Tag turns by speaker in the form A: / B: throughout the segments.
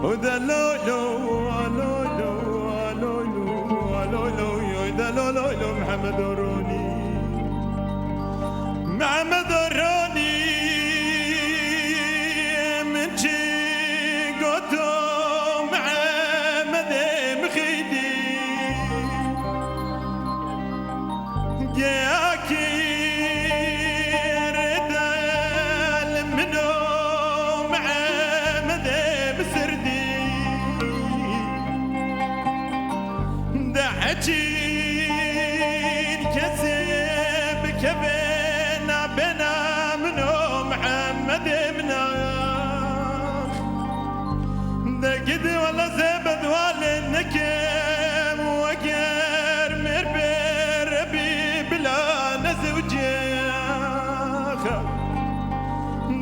A: وده لو محمد روني محمد روني من جي قدو محمد مخيدي جاكي ردال منو محمد بسردي دحجي كبنا بنا منو محمد مناخ دقد ولا زبد ولا النكم وقر مربر ربي بلا نزوجيخ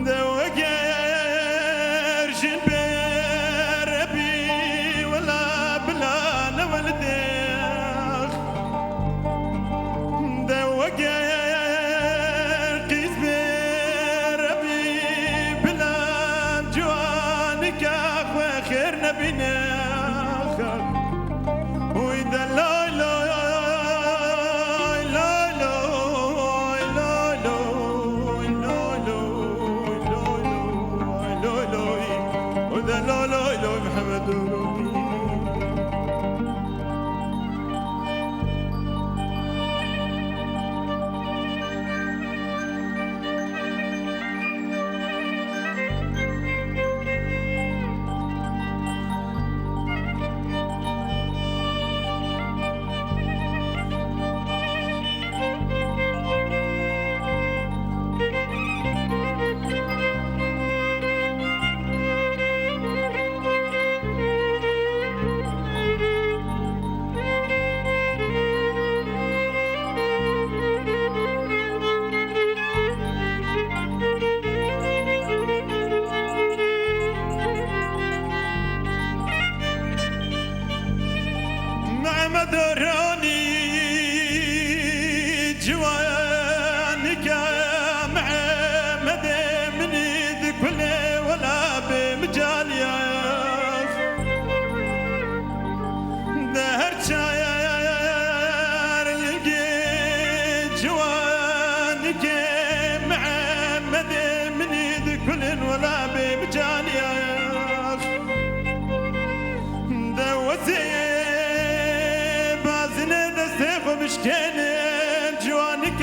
A: دوقر شنبر ربي ولا بلا نولديخ دوقر بناخر وإذا لا لا لا لا لا لا لا لا وإذا لا لا لا محمد ربي محمد روني جوانك محمد من ذي كل ولا بمجال يا دهر شاير لقيت جوانك محمد من ذي كل ولا بمجال يا دوزي مشكين جوانك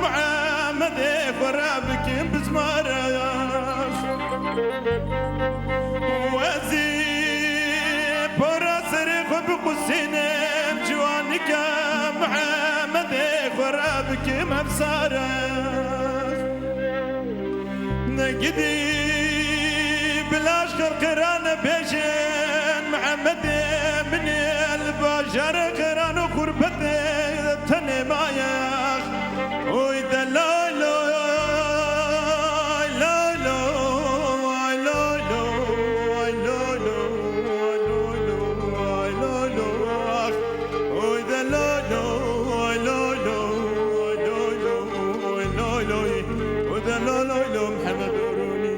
A: محمد ورابك بزمارك وزيب وراسرق بقسين جوانك محمد ورابك مبصارك نقدي بلاش قران بيجين محمد من البشر قران وقربته تنمايخ وإذا لا لا لا لا لا لا لا وإذا لا لا لا لا وإذا لا لا لا محمد روني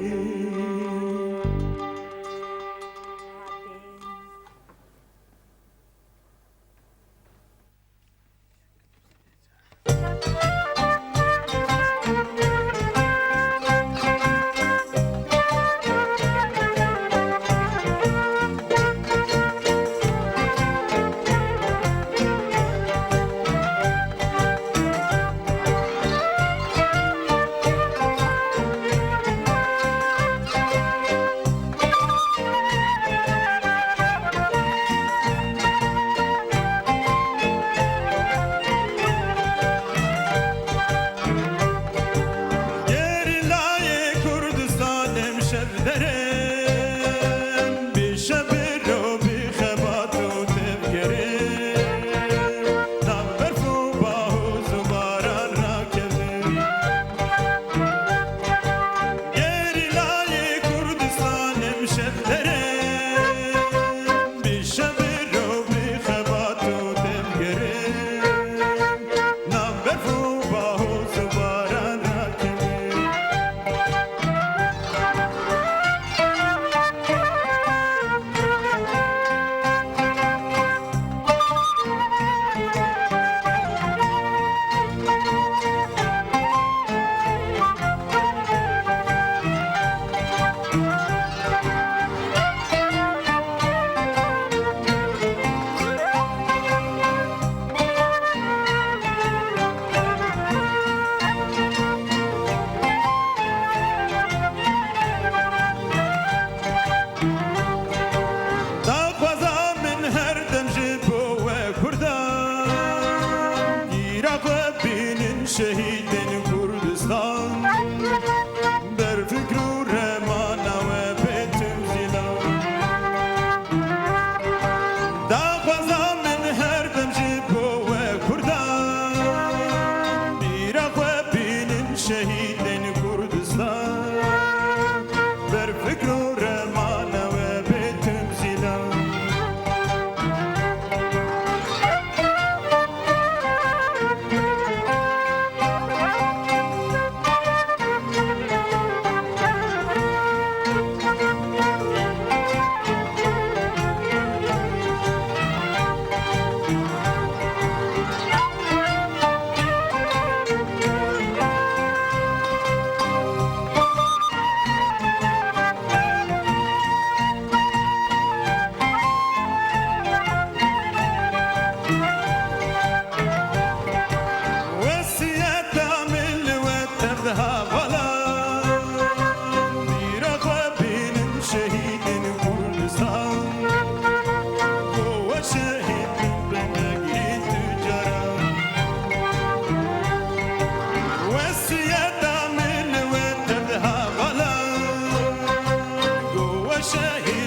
A: شهيد